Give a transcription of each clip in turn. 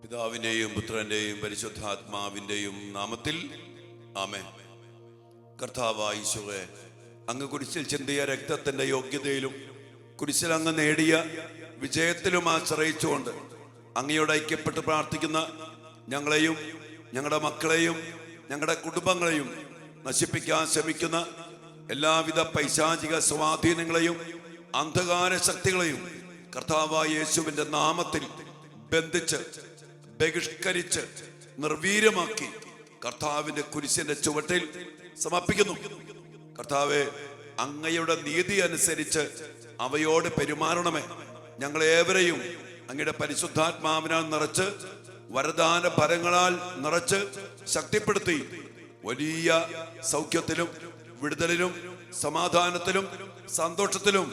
പിതാവിന്റെയും പുത്രന്റെയും പരിശുദ്ധാത്മാവിന്റെയും നാമത്തിൽ ആമേൻ. കർത്താവായ യേശുവേ, അങ്ങ് കുരിശിൽ ചിന്തിയ രക്തത്തിന്റെ യോഗ്യതയിലും കുരിശിൽ അങ്ങ് നേടിയ വിജയത്തിലും ആശ്രയിച്ചുകൊണ്ട് അങ്ങയോട് ഐക്യപ്പെട്ട് പ്രാർത്ഥിക്കുന്ന ഞങ്ങളെയും ഞങ്ങളുടെ മക്കളെയും ഞങ്ങളുടെ കുടുംബങ്ങളെയും നശിപ്പിക്കാൻ ശ്രമിക്കുന്ന എല്ലാവിധ പൈശാചിക സ്വാധീനങ്ങളെയും അന്ധകാര ശക്തികളെയും കർത്താവായ യേശുവിന്റെ നാമത്തിൽ ബന്ധിച്ച് ബഹിഷ്കരിച്ച് നിർവീര്യമാക്കി കർത്താവിന്റെ കുരിശിന്റെ ചുവട്ടിൽ സമർപ്പിക്കുന്നു. കർത്താവെ, അങ്ങയുടെ നീതി അനുസരിച്ച് അവയോട് പെരുമാറണമേ. ഞങ്ങളേവരെയും അങ്ങയുടെ പരിശുദ്ധാത്മാവിനാൽ നിറച്ച് വരദാന ഫലങ്ങളാൽ നിറച്ച് ശക്തിപ്പെടുത്തി വലിയ സൗഖ്യത്തിലും വിടുതലിലും സമാധാനത്തിലും സന്തോഷത്തിലും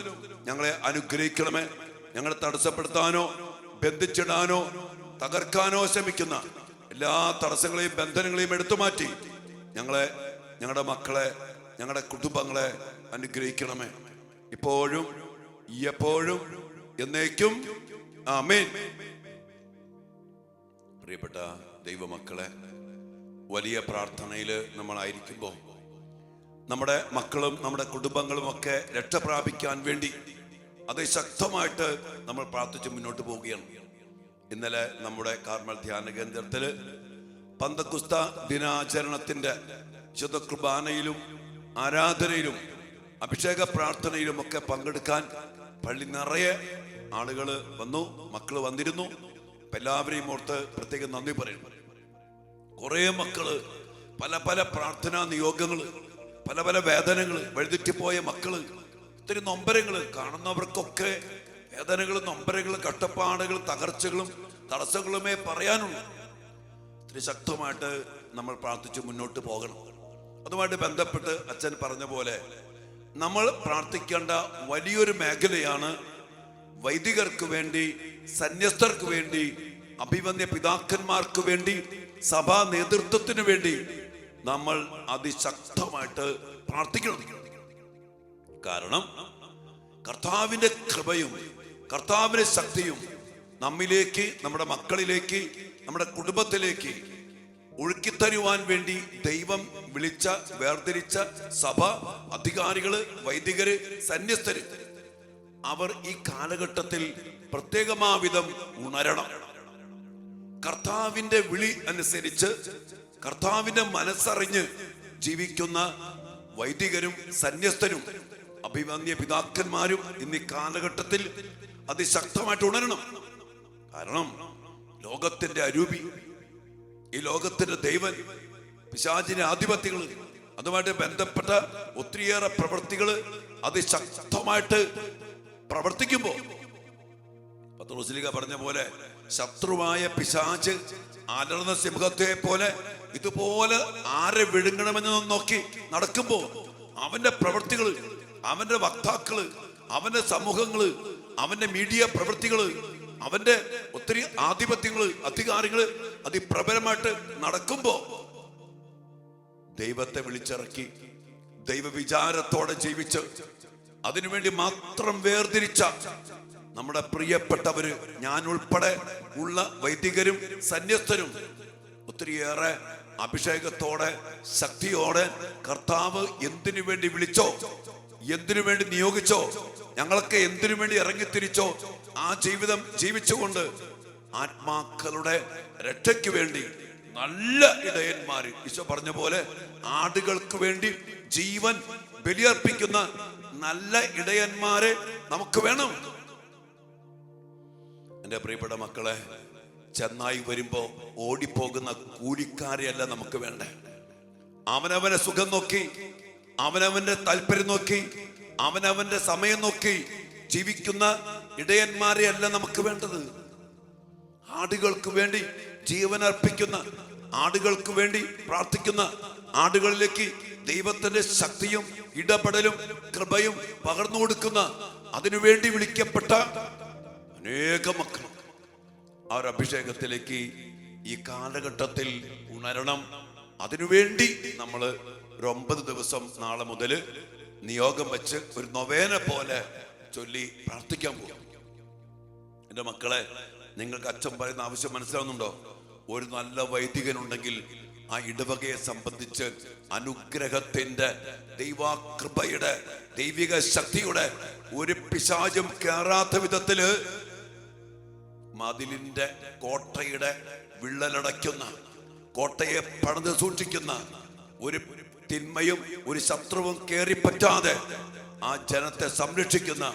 ഞങ്ങളെ അനുഗ്രഹിക്കണമേ. ഞങ്ങളെ തടസ്സപ്പെടുത്താനോ ബന്ധിച്ചിടാനോ തകർക്കാനോ ശ്രമിക്കുന്ന എല്ലാ തടസ്സങ്ങളെയും ബന്ധനങ്ങളെയും എടുത്തുമാറ്റി ഞങ്ങളെ, ഞങ്ങളുടെ മക്കളെ, ഞങ്ങളുടെ കുടുംബങ്ങളെ അനുഗ്രഹിക്കണമേ, ഇപ്പോഴും എപ്പോഴും എന്നേക്കും. ആമേൻ. പ്രിയപ്പെട്ട ദൈവമക്കളെ, വലിയ പ്രാർത്ഥനയിൽ നമ്മളായിരിക്കുമ്പോൾ നമ്മുടെ മക്കളും നമ്മുടെ കുടുംബങ്ങളും ഒക്കെ രക്ഷ പ്രാപിക്കാൻ വേണ്ടി അതിശക്തമായിട്ട് നമ്മൾ പ്രാർത്ഥിച്ച് മുന്നോട്ട് പോവുകയാണ്. ഇന്നലെ നമ്മുടെ കാർമൽ ധ്യാന കേന്ദ്രത്തില് പന്തക്കുസ്ത ദിനാചരണത്തിന്റെ വിശുദ്ധ കുർബാനയിലും ആരാധനയിലും അഭിഷേക പ്രാർത്ഥനയിലും ഒക്കെ പങ്കെടുക്കാൻ പള്ളി നിറയെ ആളുകൾ വന്നു, മക്കള് വന്നിരുന്നു. എല്ലാവരെയും ഓർത്ത് പ്രത്യേകം നന്ദി പറയുന്നു. കുറെ മക്കള്, പല പല പ്രാർത്ഥനാ നിയോഗങ്ങള്, പല പല വേദനകള്, വഴിതെറ്റിപ്പോയ മക്കള്, ഒത്തിരി നൊമ്പരങ്ങള്, കാണുന്നവർക്കൊക്കെ വേദനകളും നൊമ്പരങ്ങളും കഷ്ടപ്പാടുകളും തകർച്ചകളും തടസ്സങ്ങളുമേ പറയാനുള്ളൂ. ഒത്തിരി ശക്തമായിട്ട് നമ്മൾ പ്രാർത്ഥിച്ച് മുന്നോട്ട് പോകണം. അതുമായിട്ട് ബന്ധപ്പെട്ട് അച്ഛൻ പറഞ്ഞ പോലെ നമ്മൾ പ്രാർത്ഥിക്കേണ്ട വലിയൊരു മേഖലയാണ് വൈദികർക്ക് വേണ്ടി, സന്യസ്തർക്ക് വേണ്ടി, അഭിവന്യ പിതാക്കന്മാർക്ക് വേണ്ടി, സഭാ നേതൃത്വത്തിന് വേണ്ടി നമ്മൾ അതിശക്തമായിട്ട് പ്രാർത്ഥിക്കണം. കാരണം കർത്താവിന്റെ കൃപയും കർത്താവിന്റെ ശക്തിയും നമ്മിലേക്ക്, നമ്മുടെ മക്കളിലേക്ക്, നമ്മുടെ കുടുംബത്തിലേക്ക് ഒഴുക്കിത്തരുവാൻ വേണ്ടി ദൈവം വിളിച്ച, വേർതിരിച്ച സഭ അധികാരികള്, വൈദികര്, സന്യസ്തര്, അവർ ഈ കാലഘട്ടത്തിൽ പ്രത്യേകമാവിധം ഉണരണം. കർത്താവിന്റെ വിളി അനുസരിച്ച് കർത്താവിന്റെ മനസ്സറിഞ്ഞ് ജീവിക്കുന്ന വൈദികരും സന്യസ്തരും അഭിവന്യ പിതാക്കന്മാരും ഇന്ന് കാലഘട്ടത്തിൽ അതിശക്തമായിട്ട് ഉണരണം. കാരണം ലോകത്തിന്റെ അരൂപി, ഈ ലോകത്തിന്റെ ദൈവൻ, പിശാചിന്റെ ആധിപത്യങ്ങൾ, അതുമായിട്ട് ബന്ധപ്പെട്ട ഒത്തിരിയേറെ പ്രവൃത്തികൾ അതിശക്തമായിട്ട് പ്രവർത്തിക്കുമ്പോ പത്രോസ്ലീഹ പറഞ്ഞ പോലെ ശത്രുവായ പിശാച് അലർന്ന സിംഹത്തെ പോലെ ഇതുപോലെ ആരെ വിഴുങ്ങണമെന്ന് നോക്കി നടക്കുമ്പോ അവന്റെ പ്രവൃത്തികള്, അവന്റെ വക്താക്കള്, അവന്റെ സമൂഹങ്ങള്, അവന്റെ മീഡിയ പ്രവൃത്തികള്, അവന്റെ ഒത്തിരി ആധിപത്യങ്ങള്, അധികാരങ്ങള് അതിപ്രബലമായിട്ട് നടക്കുമ്പോ ദൈവത്തെ വിളിച്ചിറക്കി ദൈവവിചാരത്തോടെ ജീവിച്ച് അതിനുവേണ്ടി മാത്രം വേർതിരിച്ച നമ്മുടെ പ്രിയപ്പെട്ടവര്, ഞാൻ ഉൾപ്പെടെ ഉള്ള വൈദികരും സന്യസ്തരും ഒത്തിരിയേറെ അഭിഷേകത്തോടെ ശക്തിയോടെ കർത്താവ് എന്തിനു വേണ്ടി വിളിച്ചോ, എന്തിനു വേണ്ടി നിയോഗിച്ചോ, ഞങ്ങളൊക്കെ എന്തിനു വേണ്ടി ഇറങ്ങിത്തിരിച്ചോ ആ ജീവിതം ജീവിച്ചുകൊണ്ട് ആത്മാക്കളുടെ രക്ഷയ്ക്ക് വേണ്ടി നല്ല ഇടയന്മാര്, ഈശോ പറഞ്ഞ പോലെ ആടുകൾക്ക് വേണ്ടി ജീവൻ ബലിയർപ്പിക്കുന്ന നല്ല ഇടയന്മാരെ നമുക്ക് വേണം. എന്റെ പ്രിയപ്പെട്ട മക്കളെ, ചെന്നായി വരുമ്പോ ഓടിപ്പോകുന്ന കൂലിക്കാരെയല്ല നമുക്ക് വേണ്ടേ. അവനവന്റെ സുഖം നോക്കി, അവനവന്റെ താല്പര്യം നോക്കി, അവനവന്റെ സമയം നോക്കി ജീവിക്കുന്ന ഇടയന്മാരെ അല്ല നമുക്ക് വേണ്ടത്. ആടുകൾക്ക് വേണ്ടി ജീവൻ അർപ്പിക്കുന്ന, ആടുകൾക്ക് വേണ്ടി പ്രാർത്ഥിക്കുന്ന, ആടുകളിലേക്ക് ദൈവത്തിന്റെ ശക്തിയും ഇടപെടലും കൃപയും പകർന്നു കൊടുക്കുന്ന, അതിനുവേണ്ടി വിളിക്കപ്പെട്ട അനേക മക്കൾ ആ ഒരു അഭിഷേകത്തിലേക്ക് ഈ കാലഘട്ടത്തിൽ ഉണരണം. അതിനുവേണ്ടി നമ്മൾ ഒരു 9 ദിവസം നാളെ മുതൽ നിയോഗം വെച്ച് ഒരു നൊവേന പോലെ ചൊല്ലി പ്രാർത്ഥിക്കാൻ പോകും. എൻ്റെ മക്കളെ, നിങ്ങൾക്ക് അച്ഛൻ പറയുന്ന ആവശ്യം മനസ്സിലാവുന്നുണ്ടോ? ഒരു നല്ല വൈദികനുണ്ടെങ്കിൽ ആ ഇടവകയെ സംബന്ധിച്ച് അനുഗ്രഹത്തിന്റെ, ദൈവകൃപയുടെ, ദൈവിക ശക്തിയുടെ ഒരു പിശാചും കേറാത്ത വിധത്തില് മതിലിന്റെ കോട്ടയുടെ വിള്ളലടയ്ക്കുന്ന, കോട്ടയെ പണിത് സൂക്ഷിക്കുന്ന, ഒരു തിന്മയും ഒരു ശത്രുവും കേറിപ്പറ്റാതെ ആ ജനത്തെ സംരക്ഷിക്കുന്ന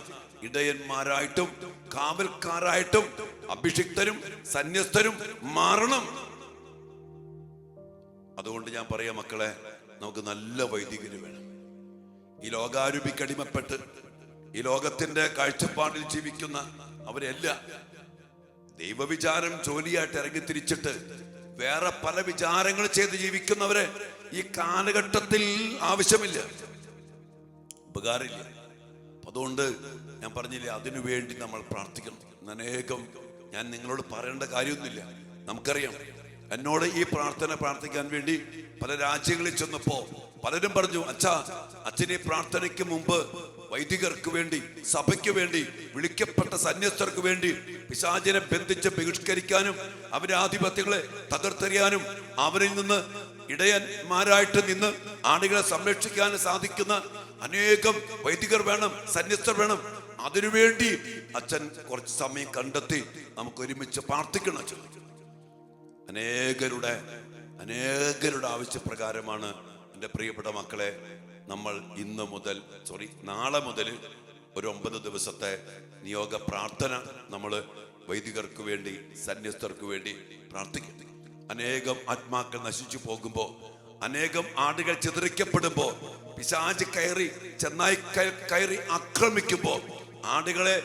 ഇടയന്മാരായിട്ടും കാവൽക്കാരായിട്ടും അഭിഷിക്തരും സന്യസ്തരും മാറണം. അതുകൊണ്ട് ഞാൻ പറയാം മക്കളെ, നമുക്ക് നല്ല വൈദികര് വേണം. ഈ ലോകാരൂപിക്ക് അടിമപ്പെട്ട് ഈ ലോകത്തിന്റെ കാഴ്ചപ്പാടിൽ ജീവിക്കുന്ന അവരല്ല, ദൈവവിചാരം ജോലിയായിട്ട് ഇറങ്ങിത്തിരിച്ചിട്ട് വേറെ പല വിചാരങ്ങൾ ചെയ്ത് ജീവിക്കുന്നവരെ ഈ കാലഘട്ടത്തിൽ ആവശ്യമില്ല, ഉപകാരമില്ല. അതുകൊണ്ട് ഞാൻ പറഞ്ഞില്ലേ, അതിനു വേണ്ടി നമ്മൾ പ്രാർത്ഥിക്കണം. അനേകം ഞാൻ നിങ്ങളോട് പറയേണ്ട കാര്യമൊന്നുമില്ല, നമുക്കറിയാം. എന്നോട് ഈ പ്രാർത്ഥിക്കാൻ വേണ്ടി പല രാജ്യങ്ങളിൽ ചെന്നപ്പോ പലരും പറഞ്ഞു, അച്ഛൻ ഈ പ്രാർത്ഥനയ്ക്ക് മുമ്പ് വൈദികർക്ക് വേണ്ടി, സഭയ്ക്ക് വേണ്ടി, വിളിക്കപ്പെട്ട സന്യസ്തർക്ക് വേണ്ടി പിശാചിനെ ബന്ധിച്ച് ബഹിഷ്കരിക്കാനും അവരുടെ ആധിപത്യങ്ങളെ തകർത്തെറിയാനും അവരിൽ നിന്ന് ഇടയന്മാരായിട്ട് നിന്ന് ആളുകളെ സംരക്ഷിക്കാൻ സാധിക്കുന്ന അനേകം വൈദികർ വേണം, സന്യസ്തർ വേണം. അതിനുവേണ്ടി അച്ഛൻ കുറച്ച് സമയം കണ്ടെത്തി നമുക്ക് ഒരുമിച്ച് പ്രാർത്ഥിക്കണം. അച്ഛൻ അനേകരുടെ ആവശ്യപ്രകാരമാണ് എൻ്റെ പ്രിയപ്പെട്ട മക്കളെ നമ്മൾ നാളെ മുതൽ ഒരു 9 ദിവസത്തെ നിയോഗ പ്രാർത്ഥന നമ്മൾ വൈദികർക്ക് വേണ്ടി, സന്യസ്തർക്ക് വേണ്ടി പ്രാർത്ഥിക്കും. അനേകം ആത്മാക്കൾ നശിച്ചു പോകുമ്പോൾ, അനേകം ആടുകൾ ചിതറിക്കപ്പെടുമ്പോ, പിശാച് ചെന്നായി കയറി ആക്രമിക്കുമ്പോ ആടുകളെ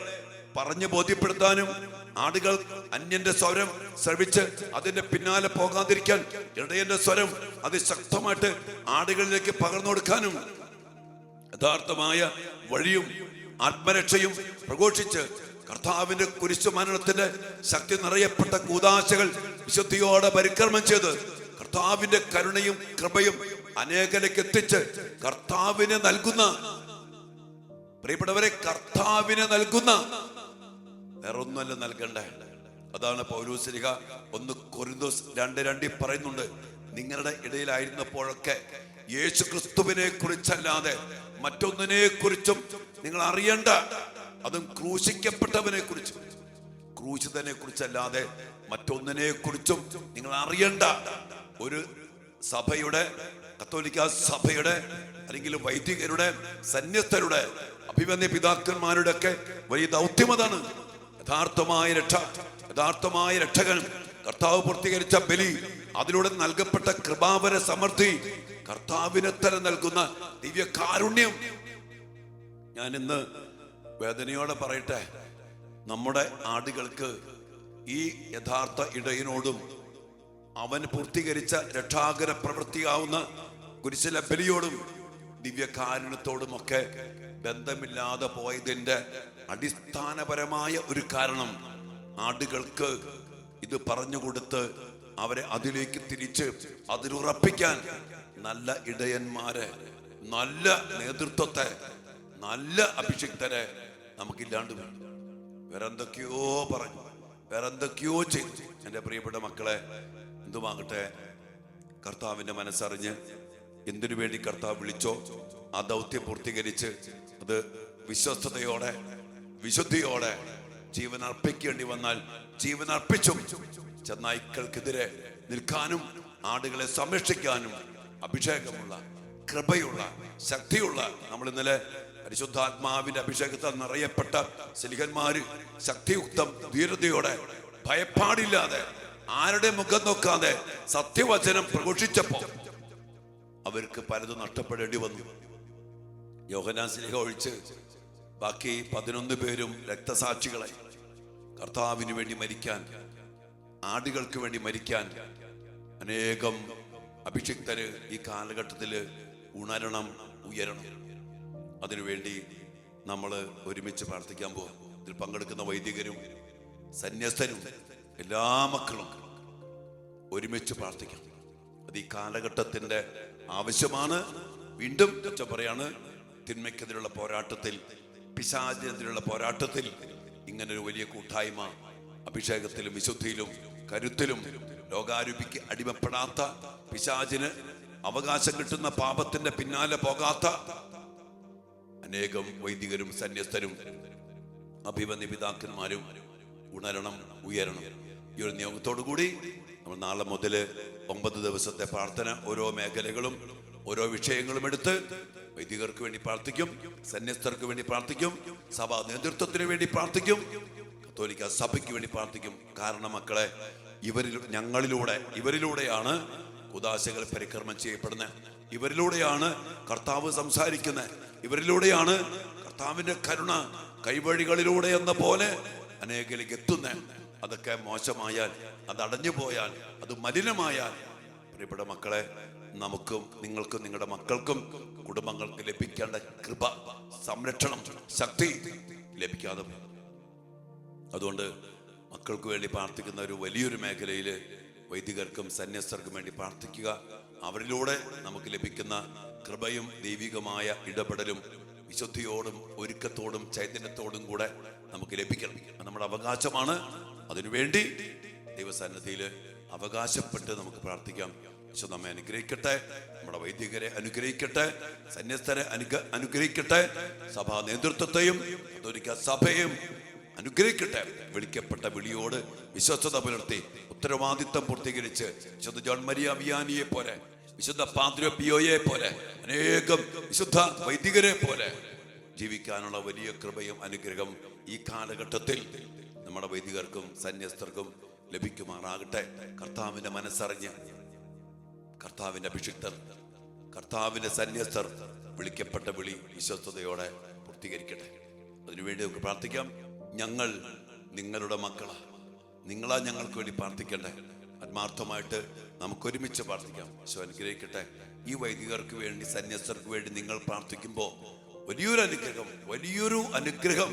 പറഞ്ഞു ബോധ്യപ്പെടുത്താനും ആടുകൾ അന്യന്റെ സ്വരം ശ്രവിച്ച് അതിന്റെ പിന്നാലെ പോകാതിരിക്കാൻ ഇടയന്റെ സ്വരം അതിശക്തമായിട്ട് ആടുകളിലേക്ക് പകർന്നു കൊടുക്കാനും യഥാർത്ഥമായ വഴിയും ആത്മരക്ഷയും പ്രഘോഷിച്ച് കർത്താവിന്റെ കുരിശു മരണത്തിന്റെ ശക്തി നിറയപ്പെട്ട കൂദാശകൾ വിശുദ്ധിയോടെ പരിക്രമം ചെയ്ത് കർത്താവിന്റെ കരുണയും കൃപയും അനേകലേക്ക് എത്തിച്ച് കർത്താവിനെ നൽകുന്ന, പ്രിയപ്പെട്ടവരെ, കർത്താവിനെ നൽകുന്ന, വേറൊന്നുമല്ല നൽകണ്ടേ. അതാണ് പൗലോസ്ലീഹ 1 കൊരിന്തോസ് 2:2 പറയുന്നുണ്ട്, നിങ്ങളുടെ ഇടയിലായിരുന്നപ്പോഴൊക്കെ യേശു ക്രിസ്തുവിനെ കുറിച്ചല്ലാതെ മറ്റൊന്നിനെ കുറിച്ചും നിങ്ങൾ അറിയണ്ട. അതും ക്രൂശിക്കപ്പെട്ടവനെ കുറിച്ചും, ക്രൂശിതനെ കുറിച്ചല്ലാതെ മറ്റൊന്നിനെ കുറിച്ചും നിങ്ങൾ അറിയണ്ട. ഒരു സഭയുടെ, കത്തോലിക്ക സഭയുടെ അല്ലെങ്കിൽ വൈദികരുടെ, സന്യസ്തരുടെ, അഭിമന്യ പിതാക്കന്മാരുടെ ഒക്കെ വലിയ ദൗത്യമതാണ്. യഥാർത്ഥമായ രക്ഷകൻ കർത്താവ് പൂർത്തീകരിച്ച ബലി, അതിലൂടെ നൽകപ്പെട്ട കൃപാവര സമൃദ്ധി, കർത്താവിനെ തന്നെ നൽകുന്ന ദിവ്യ കാരുണ്യം. ഞാൻ ഇന്ന് വേദനയോടെ പറയട്ടെ, നമ്മുടെ ആടുകൾക്ക് ഈ യഥാർത്ഥ ഇടയനോടും അവൻ പൂർത്തീകരിച്ച രക്ഷാകര പ്രവൃത്തിയാവുന്ന കുരിശിലെ ബലിയോടും ദിവ്യകാരുണ്യത്തോടും ഒക്കെ ബന്ധമില്ലാതെ പോയതിന്റെ അടിസ്ഥാനപരമായ ഒരു കാരണം ആടുകൾക്ക് ഇത് പറഞ്ഞുകൊടുത്ത് അവരെ അതിലേക്ക് തിരിച്ച് അതിലുറപ്പിക്കാൻ നല്ല ഇടയന്മാരെ, നല്ല നേതൃത്വത്തെ, നല്ല അഭിഷിക്തരെ നമുക്കില്ലാണ്ട് വേണം. വേറെന്തൊക്കെയോ പറഞ്ഞു, വേറെന്തൊക്കെയോ ചെയ്തു. എൻ്റെ പ്രിയപ്പെട്ട മക്കളെ, എന്തുമാകട്ടെ, കർത്താവിന്റെ മനസ്സറിഞ്ഞ് എന്തിനു വേണ്ടി കർത്താവ് വിളിച്ചോ ആ ദൗത്യം പൂർത്തീകരിച്ച് അത് വിശ്വസ്തയോടെ, വിശുദ്ധിയോടെ ജീവൻ അർപ്പിക്കേണ്ടി വന്നാൽ ജീവൻ അർപ്പിച്ചും ചെന്നായ്ക്കൾക്കെതിരെ നിൽക്കാനും ആടുകളെ സംരക്ഷിക്കാനും അഭിഷേകമുള്ള, കൃപയുള്ള, ശക്തിയുള്ള, നമ്മൾ ഇന്നലെ പരിശുദ്ധാത്മാവിന്റെ അഭിഷേകത്താൽ നിറയപ്പെട്ട സ്ലീഹന്മാര് ശക്തിയുക്തം ധീരതയോടെ ഭയപ്പാടില്ലാതെ ആരുടെ മുഖം നോക്കാതെ സത്യവചനം പ്രഘോഷിച്ചപ്പോ അവർക്ക് പലതും നഷ്ടപ്പെടേണ്ടി വന്നു. യോഹന്നാൻ സ്ലീഹ ഒഴിച്ച് ബാക്കി 11 പേരും രക്തസാക്ഷികളായി. കർത്താവിന് വേണ്ടി മരിക്കാൻ, ആടുകൾക്ക് വേണ്ടി മരിക്കാൻ അനേകം അഭിഷിക്തര് ഈ കാലഘട്ടത്തില് ഉണരണം, ഉയരണം. അതിനുവേണ്ടി നമ്മൾ ഒരുമിച്ച് പ്രാർത്ഥിക്കാൻ പോകും. ഇതിൽ പങ്കെടുക്കുന്ന വൈദികരും സന്യസ്തരും എല്ലാ മക്കളും ഒരുമിച്ച് പ്രാർത്ഥിക്കാം. അത് ഈ കാലഘട്ടത്തിന്റെ ആവശ്യമാണ്. വീണ്ടും പറയാണ്, തിന്മയ്ക്കെതിരെയുള്ള പോരാട്ടത്തിൽ, പിശാചിനെതിരെയുള്ള പോരാട്ടത്തിൽ ഇങ്ങനൊരു വലിയ കൂട്ടായ്മ അഭിഷേകത്തിലും വിശുദ്ധിയിലും കരുത്തിലും ലോകാരൂപിക്ക് അടിമപ്പെടാത്ത, പിശാചിന് അവകാശം കിട്ടുന്ന പാപത്തിന്റെ പിന്നാലെ പോകാത്ത അനേകം വൈദികരും സന്യസ്തരും അഭിമന്യ പിതാക്കന്മാരും ഉണരണം, ഉയരണം. ഈ ഒരു നിയോഗത്തോടു കൂടി നമ്മൾ നാളെ മുതൽ 9 ദിവസത്തെ പ്രാർത്ഥന, ഓരോ മേഖലകളും ഓരോ വിഷയങ്ങളും എടുത്ത് വൈദികർക്ക് വേണ്ടി പ്രാർത്ഥിക്കും, സന്യസ്തർക്ക് വേണ്ടി പ്രാർത്ഥിക്കും, സഭാ നേതൃത്വത്തിന് വേണ്ടി പ്രാർത്ഥിക്കും, കത്തോലിക്ക സഭയ്ക്ക് വേണ്ടി പ്രാർത്ഥിക്കും. കാരണം മക്കളെ, ഇവരിലൂടെയാണ് കുദാശകൾ പരിക്രമം ചെയ്യപ്പെടുന്നത്, ഇവരിലൂടെയാണ് കർത്താവ് സംസാരിക്കുന്നത്, ഇവരിലൂടെയാണ് കർത്താവിന്റെ കരുണ കൈവഴികളിലൂടെ എന്ന പോലെ അനേകരിലേക്ക് എത്തുന്നത്. അതൊക്കെ മോശമായാൽ, അത് അടഞ്ഞു പോയാൽ, അത് മലിനമായാൽ, പ്രിയപ്പെട്ട മക്കളെ, നമുക്കും നിങ്ങൾക്കും നിങ്ങളുടെ മക്കൾക്കും കുടുംബങ്ങൾക്ക് ലഭിക്കേണ്ട കൃപ, സംരക്ഷണം, ശക്തി ലഭിക്കാതെ. അതുകൊണ്ട് മക്കൾക്ക് വേണ്ടി പ്രാർത്ഥിക്കുന്ന ഒരു വലിയൊരു മേഖലയിൽ വൈദികർക്കും സന്യസ്തർക്കും വേണ്ടി പ്രാർത്ഥിക്കുക. അവരിലൂടെ നമുക്ക് ലഭിക്കുന്ന കൃപയും ദൈവികമായ ഇടപെടലും വിശുദ്ധിയോടും ഒരുക്കത്തോടും ചൈതന്യത്തോടും കൂടെ നമുക്ക് ലഭിക്കണം. നമ്മുടെ അവകാശമാണ്. അതിനുവേണ്ടി ദൈവസന്നിധിയിൽ അവകാശപ്പെട്ട് നമുക്ക് പ്രാർത്ഥിക്കാം. ഈശോ നമ്മെ അനുഗ്രഹിക്കട്ടെ, നമ്മുടെ വൈദികരെ അനുഗ്രഹിക്കട്ടെ, സന്യസ്തരെ അനുഗ്രഹിക്കട്ടെ, സഭാ നേതൃത്വത്തെയും കത്തോലിക്ക സഭയെയും അനുഗ്രഹിക്കട്ടെ. വിളിക്കപ്പെട്ട വിളിയോട് വിശ്വസ്തത പുലർത്തി ഉത്തരവാദിത്തം പൂർത്തീകരിച്ച് വിശുദ്ധ ജോൺ മരിയ വിയാനിയെ പോലെ, വിശുദ്ധ പാദ്രി പിയോയെ പോലെ, അനേകം വിശുദ്ധ വൈദികരെ പോലെ ജീവിക്കാനുള്ള വലിയ കൃപയും അനുഗ്രഹം ഈ കാലഘട്ടത്തിൽ നമ്മുടെ വൈദികർക്കും സന്യസ്തർക്കും ലഭിക്കുമാറാകട്ടെ. കർത്താവിന്റെ മനസ്സറിഞ്ഞ്, കർത്താവിന്റെ അഭിഷിക്തർ, കർത്താവിന്റെ സന്യസ്തർ വിളിക്കപ്പെട്ട വിളി വിശ്വസ്തയോടെ പൂർത്തീകരിക്കട്ടെ. അതിനുവേണ്ടി നമുക്ക് പ്രാർത്ഥിക്കാം. ഞങ്ങൾ നിങ്ങളുടെ മക്കളാ, നിങ്ങളാ ഞങ്ങൾക്ക് വേണ്ടി പ്രാർത്ഥിക്കണ്ടേ. ആത്മാർത്ഥമായിട്ട് നമുക്ക് ഒരുമിച്ച് പ്രാർത്ഥിക്കാം. ഈശോ അനുഗ്രഹിക്കട്ടെ. ഈ വൈദികർക്ക് വേണ്ടി, സന്യസ്തർക്ക് വേണ്ടി നിങ്ങൾ പ്രാർത്ഥിക്കുമ്പോൾ വലിയൊരു അനുഗ്രഹം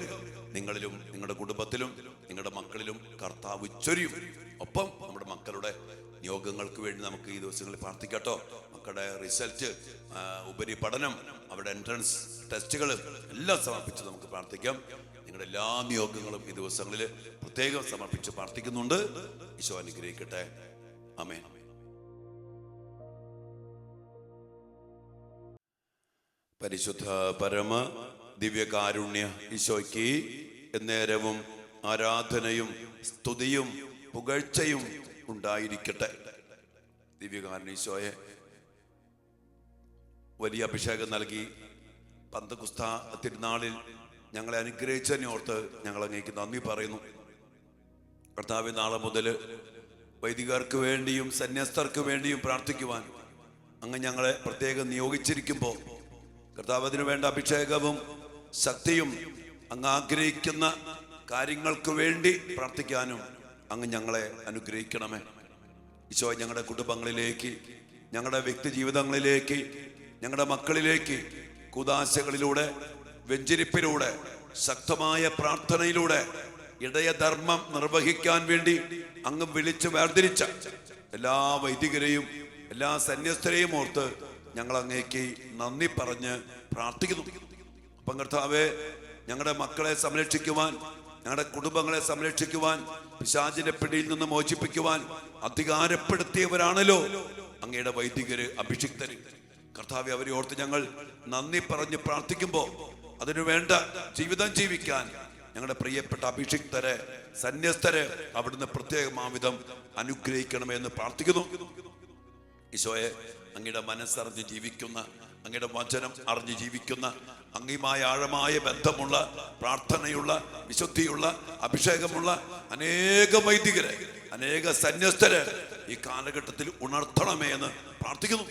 നിങ്ങളിലും നിങ്ങളുടെ കുടുംബത്തിലും നിങ്ങളുടെ മക്കളിലും കർത്താവ് ചൊരിയും. ഒപ്പം നമ്മുടെ മക്കളുടെ നിയോഗങ്ങൾക്ക് വേണ്ടി നമുക്ക് ഈ ദിവസങ്ങളിൽ പ്രാർത്ഥിക്കട്ടോ. മക്കളുടെ റിസൾട്ട്, ഉപരിപഠനം, അവരുടെ എൻട്രൻസ് ടെസ്റ്റുകൾ എല്ലാം സമർപ്പിച്ച് നമുക്ക് പ്രാർത്ഥിക്കാം. നിങ്ങളുടെ എല്ലാ നിയോഗങ്ങളും ഈ ദിവസങ്ങളിൽ പ്രത്യേകം സമർപ്പിച്ച് പ്രാർത്ഥിക്കുന്നുണ്ട്. ഈശോ അനുഗ്രഹിക്കട്ടെ. ആമേൻ. പരിശുദ്ധ പരമ ദിവ്യകാരുണ്യ ഈശോയ്ക്ക് എന്നേരവും ആരാധനയും സ്തുതിയും പുകഴ്ചയും ഉണ്ടായിരിക്കട്ടെ. ദിവ്യകാരുണ്യ ഈശോയെ വലിയ അഭിഷേകം നൽകി പന്തക്കുസ്ത തിരുനാളിൽ ഞങ്ങളെ അനുഗ്രഹിച്ചതിനെ ഓർത്ത് ഞങ്ങൾ അങ്ങേക്ക് നന്ദി പറയുന്നു. കർത്താവേ, നാളെ മുതൽ വൈദികർക്ക് വേണ്ടിയും സന്യസ്തർക്ക് വേണ്ടിയും പ്രാർത്ഥിക്കുവാൻ അങ്ങ് ഞങ്ങളെ പ്രത്യേകം നിയോഗിച്ചിരിക്കുമ്പോൾ കർത്താവ് അതിനു വേണ്ട അഭിഷേകവും ശക്തിയും അങ്ങ് ആഗ്രഹിക്കുന്ന കാര്യങ്ങൾക്ക് വേണ്ടി പ്രാർത്ഥിക്കാനും അങ്ങ് ഞങ്ങളെ അനുഗ്രഹിക്കണമേ. ഈശോ, ഞങ്ങളുടെ കുടുംബങ്ങളിലേക്ക്, ഞങ്ങളുടെ വ്യക്തി ജീവിതങ്ങളിലേക്ക്, ഞങ്ങളുടെ മക്കളിലേക്ക് കുദാശകളിലൂടെ, വെഞ്ചരിപ്പിലൂടെ, ശക്തമായ പ്രാർത്ഥനയിലൂടെ ഇടയധർമ്മം നിർവഹിക്കാൻ വേണ്ടി അങ്ങ് വിളിച്ച് വേർതിരിച്ച എല്ലാ വൈദികരെയും എല്ലാ സന്യസ്തരെയും ഓർത്ത് ഞങ്ങൾ അങ്ങേക്ക് നന്ദി പറഞ്ഞ് പ്രാർത്ഥിക്കുന്നു. അപ്പം കർത്താവേ, ഞങ്ങളുടെ മക്കളെ സംരക്ഷിക്കുവാൻ, ഞങ്ങളുടെ കുടുംബങ്ങളെ സംരക്ഷിക്കുവാൻ, പിശാചിന്റെ പിടിയിൽ നിന്ന് മോചിപ്പിക്കുവാൻ അധികാരപ്പെടുത്തിയവരാണല്ലോ അങ്ങയുടെ വൈദികര്, അഭിഷിക്തര്. കർത്താവെ, അവരെ ഓർത്ത് ഞങ്ങൾ നന്ദി പറഞ്ഞ് പ്രാർത്ഥിക്കുമ്പോൾ അതിനു വേണ്ട ജീവിതം ജീവിക്കാൻ ഞങ്ങളുടെ പ്രിയപ്പെട്ട അഭിഷിക്തരെ, സന്യസ്തരെ അവിടുന്ന് പ്രത്യേകമാവിധം അനുഗ്രഹിക്കണമെന്ന് പ്രാർത്ഥിക്കുന്നു. ഈശോയെ, അങ്ങയുടെ മനസ്സറിഞ്ഞ് ജീവിക്കുന്ന, അങ്ങയുടെ വചനം അറിഞ്ഞ് ജീവിക്കുന്ന, അങ്ങയുമായ ആഴമായ ബന്ധമുള്ള, പ്രാർത്ഥനയുള്ള, വിശുദ്ധിയുള്ള, അഭിഷേകമുള്ള അനേക വൈദികരെ, അനേക സന്യസ്തരെ ഈ കാലഘട്ടത്തിൽ ഉണർത്തണമേ എന്ന് പ്രാർത്ഥിക്കുന്നു.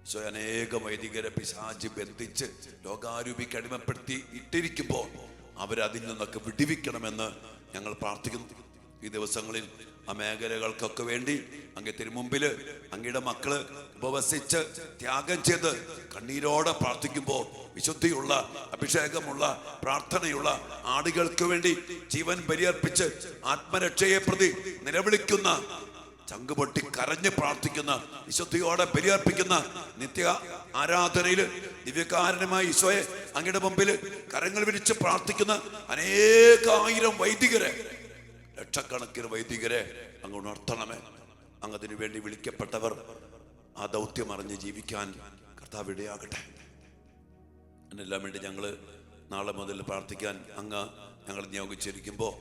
ഈശോ, അനേക വൈദികരെ പിശാച് ബന്ധിച്ച് ലോകാരൂപിക്ക് അടിമപ്പെടുത്തി ഇട്ടിരിക്കുമ്പോൾ അവരതിൽ നിന്നൊക്കെ വിടുവിക്കണമെന്ന് ഞങ്ങൾ പ്രാർത്ഥിക്കുന്നു. ഈ ദിവസങ്ങളിൽ ആ മേഖലകൾക്കൊക്കെ വേണ്ടി അങ്ങേ തിരുമുമ്പിൽ അങ്ങയുടെ മക്കള് ഉപവസിച്ച് ത്യാഗം ചെയ്ത് കണ്ണീരോടെ പ്രാർത്ഥിക്കുമ്പോൾ വിശുദ്ധിയുള്ള, അഭിഷേകമുള്ള, പ്രാർത്ഥനയുള്ള ആടുകൾക്ക് വേണ്ടി ജീവൻ ബലിയർപ്പിച്ച് ആത്മരക്ഷയെ പ്രതി നിലവിളിക്കുന്ന, ചങ്കുപൊട്ടി കരഞ്ഞ് പ്രാർത്ഥിക്കുന്ന, വിശുദ്ധിയോടെ ബലിയർപ്പിക്കുന്ന, നിത്യ ആരാധനയിൽ ദിവ്യകാരണമായ ഈശോയെ അങ്ങയുടെ മുമ്പിൽ കരങ്ങൾ വിരിച്ച് പ്രാർത്ഥിക്കുന്ന അനേകായിരം വൈദികരെ ലക്ഷക്കണക്കിന് വൈദികരെ അങ്ങ് ഉണർത്തണമേ. അങ്ങ് അതിനു വേണ്ടി വിളിക്കപ്പെട്ടവർ ആ ദൗത്യം അറിഞ്ഞ് ജീവിക്കാൻ കർത്താവ് ഇടയാകട്ടെ. അതിനെല്ലാം വേണ്ടി ഞങ്ങൾ നാളെ മുതൽ പ്രാർത്ഥിക്കാൻ അങ്ങ് ഞങ്ങൾ നിയോഗിച്ചിരിക്കുമ്പോൾ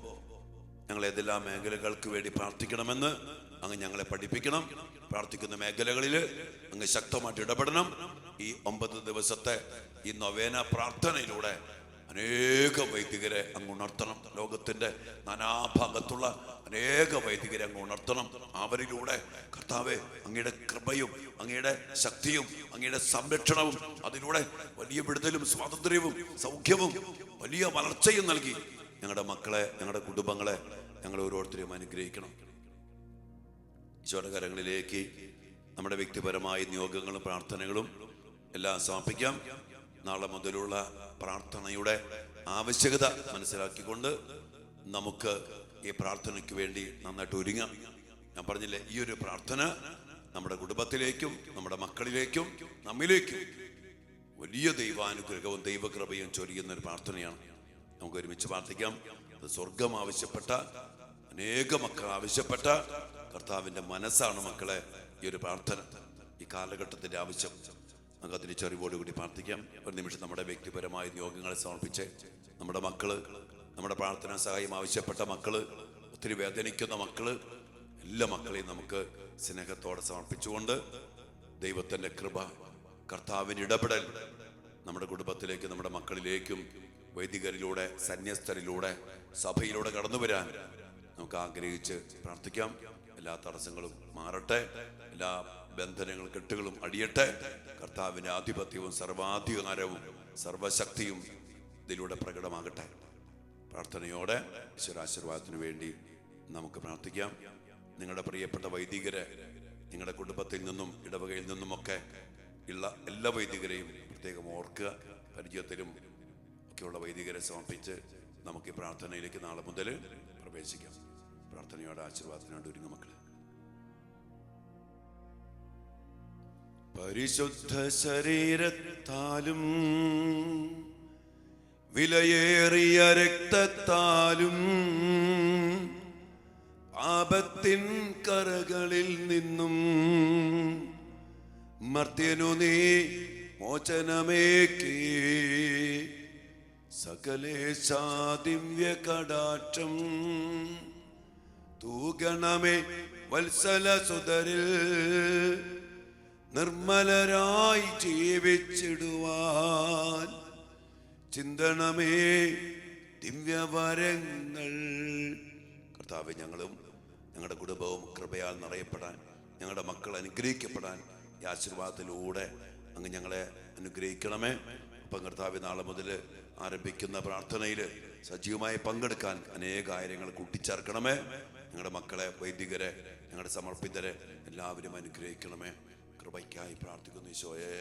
ഞങ്ങൾ ഏതെല്ലാം മേഖലകൾക്ക് വേണ്ടി പ്രാർത്ഥിക്കണമെന്ന് അങ്ങ് ഞങ്ങളെ പഠിപ്പിക്കണം. പ്രാർത്ഥിക്കുന്ന മേഖലകളിൽ അങ്ങ് ശക്തമായിട്ട് ഇടപെടണം. ഈ 9 ദിവസത്തെ ഈ നൊവേന പ്രാർത്ഥനയിലൂടെ അനേക വൈദികരെ അങ്ങ് ഉണർത്തണം. ലോകത്തിന്റെ നാനാഭാഗത്തുള്ള അനേക വൈദികരെ അങ്ങ് ഉണർത്തണം. അവരിലൂടെ കർത്താവേ അങ്ങയുടെ കൃപയും അങ്ങയുടെ ശക്തിയും അങ്ങയുടെ സംരക്ഷണവും അതിലൂടെ വലിയ വിടുതലും സ്വാതന്ത്ര്യവും സൗഖ്യവും വലിയ വളർച്ചയും നൽകി ഞങ്ങളുടെ മക്കളെ, ഞങ്ങളുടെ കുടുംബങ്ങളെ, ഞങ്ങൾ ഓരോരുത്തരെയും അനുഗ്രഹിക്കണം. ഈശോയുടെ കരങ്ങളിലേക്ക് നമ്മുടെ വ്യക്തിപരമായ നിയോഗങ്ങളും പ്രാർത്ഥനകളും എല്ലാം സമർപ്പിക്കാം. നാളെ മുതലുള്ള പ്രാർത്ഥനയുടെ ആവശ്യകത മനസ്സിലാക്കിക്കൊണ്ട് നമുക്ക് ഈ പ്രാർത്ഥനയ്ക്ക് വേണ്ടി നന്നായിട്ട് ഒരുങ്ങാം. ഞാൻ പറഞ്ഞില്ലേ, ഈ ഒരു പ്രാർത്ഥന നമ്മുടെ കുടുംബത്തിലേക്കും നമ്മുടെ മക്കളിലേക്കും നമ്മിലേക്കും വലിയ ദൈവാനുഗ്രഹവും ദൈവകൃപയും ചൊരിയുന്ന ഒരു പ്രാർത്ഥനയാണ്. നമുക്ക് ഒരുമിച്ച് പ്രാർത്ഥിക്കാം. അത് സ്വർഗം ആവശ്യപ്പെട്ട, അനേക മക്കൾ ആവശ്യപ്പെട്ട കർത്താവിൻ്റെ മനസ്സാണ് മക്കളെ ഈ ഒരു പ്രാർത്ഥന, ഈ കാലഘട്ടത്തിൻ്റെ ആവശ്യം. നമുക്ക് അതിന് ചെറിവോടുകൂടി പ്രാർത്ഥിക്കാം. ഒരു നിമിഷം നമ്മുടെ വ്യക്തിപരമായ നിയോഗങ്ങളെ സമർപ്പിച്ച് നമ്മുടെ മക്കള്, നമ്മുടെ പ്രാർത്ഥനാ സഹായം ആവശ്യപ്പെട്ട മക്കള്, ഒത്തിരി വേദനിക്കുന്ന മക്കള്, എല്ലാ മക്കളെയും നമുക്ക് സ്നേഹത്തോടെ സമർപ്പിച്ചുകൊണ്ട് ദൈവത്തിൻ്റെ കൃപ, കർത്താവിൻ്റെ ഇടപെടൽ നമ്മുടെ കുടുംബത്തിലേക്ക്, നമ്മുടെ മക്കളിലേക്കും വൈദികരിലൂടെ, സന്യസ്തരിലൂടെ, സഭയിലൂടെ കടന്നു വരാൻ നമുക്ക് ആഗ്രഹിച്ച് പ്രാർത്ഥിക്കാം. എല്ലാ തടസ്സങ്ങളും മാറട്ടെ, എല്ലാ ബന്ധനങ്ങളും കെട്ടുകളും അടിയട്ടെ. കർത്താവിൻ്റെ ആധിപത്യവും സർവാധികാരവും സർവശക്തിയും ഇതിലൂടെ പ്രകടമാകട്ടെ. പ്രാർത്ഥനയോടെ ഈശ്വരാശീർവാദത്തിന് വേണ്ടി നമുക്ക് പ്രാർത്ഥിക്കാം. നിങ്ങളുടെ പ്രിയപ്പെട്ട വൈദികരെ, നിങ്ങളുടെ കുടുംബത്തിൽ നിന്നും ഇടവകയിൽ നിന്നുമൊക്കെ ഉള്ള എല്ലാ വൈദികരെയും പ്രത്യേകം ഓർക്കുക. പരിചയത്തിലും ഒക്കെയുള്ള വൈദികരെ സമർപ്പിച്ച് നമുക്ക് ഈ പ്രാർത്ഥനയിലേക്ക് നാളെ മുതൽ പ്രവേശിക്കാം. പ്രാർത്ഥനയോടെ ആശീർവാദത്തിനോട് ഒരുങ്ങും മക്കളെ. പരിശുദ്ധ ശരീരത്താലും വിലയേറിയ രക്തത്താലും പാപത്തിൻ കറകളിൽ നിന്നും മർത്യനു നീ മോചനമേകി സകലേശാ ദിവ്യ കടാക്ഷം തൂഗണമേ വത്സല സുതരിൽ നിർമ്മലരായി ജീവിച്ചിടുവാൻ ചിന്തണമേ ദിവ്യവരങ്ങൾ. കർത്താവേ, ഞങ്ങളും ഞങ്ങളുടെ കുടുംബവും കൃപയാൽ നിറയപ്പെടാൻ, ഞങ്ങളുടെ മക്കൾ അനുഗ്രഹിക്കപ്പെടാൻ ഈ ആശീർവാദത്തിലൂടെ അങ്ങ് ഞങ്ങളെ അനുഗ്രഹിക്കണമേ. അപ്പം കർത്താവേ, നാളെ മുതൽ ആരംഭിക്കുന്ന പ്രാർത്ഥനയിൽ സജീവമായി പങ്കെടുക്കാൻ അനേക കാര്യങ്ങൾ കൂട്ടിച്ചേർക്കണമേ. ഞങ്ങളുടെ മക്കളെ, വൈദികരെ, ഞങ്ങളുടെ സമർപ്പിതരെ എല്ലാവരും അനുഗ്രഹിക്കണമേ. കൃപയ്ക്കായി പ്രാർത്ഥിക്കുന്നു ഈശോയേ.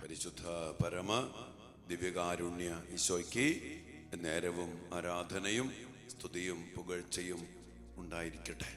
പരിശുദ്ധ പരമ ദിവ്യകാരുണ്യ ഈശോയ്ക്ക് നേരവും ആരാധനയും സ്തുതിയും പുകഴ്ചയും ഉണ്ടായിരിക്കട്ടെ.